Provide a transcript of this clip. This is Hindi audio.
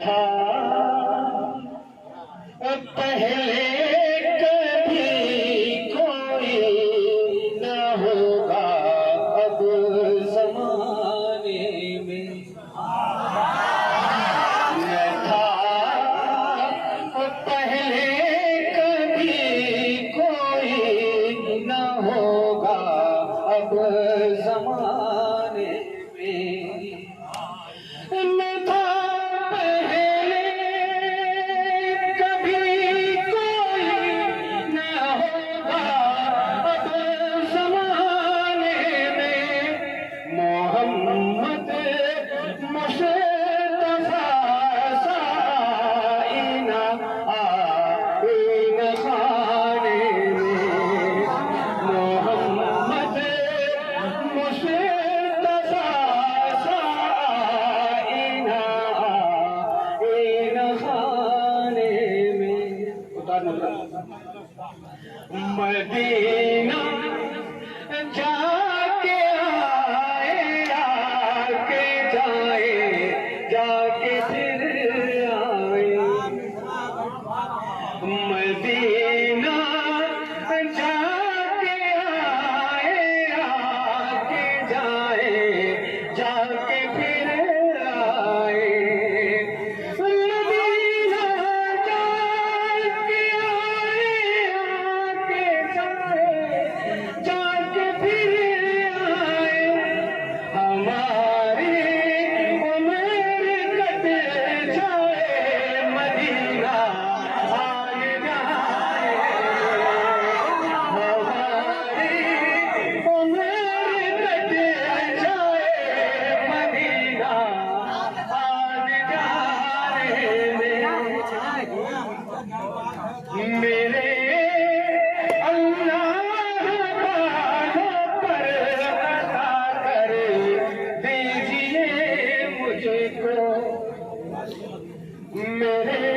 था पहले कभी कोई न होगा अब जमाने में। न था पहले कभी कोई न होगा अब जमाने में। न था पहले कभी कोई न होगा अब ज़माने में। मोहम्मद मुस्तफा साइना आईना खाने में। मोहम्मद मुस्तफा साइना आईना खाने में। मदीना जाके आए आके जाए जाके फिर आए। मदीना जाके आए आके जाए जाके फिर आए। मदीना जाके आए आके जाए जाके फिर आए। हमारी उम्र कट जाए मदीना आए जाए। हमारी उम्र कट जाए मदीना आए जाए में। मेरे अल्लाह वालों पर अता कर दीजिए मुझको। मेरे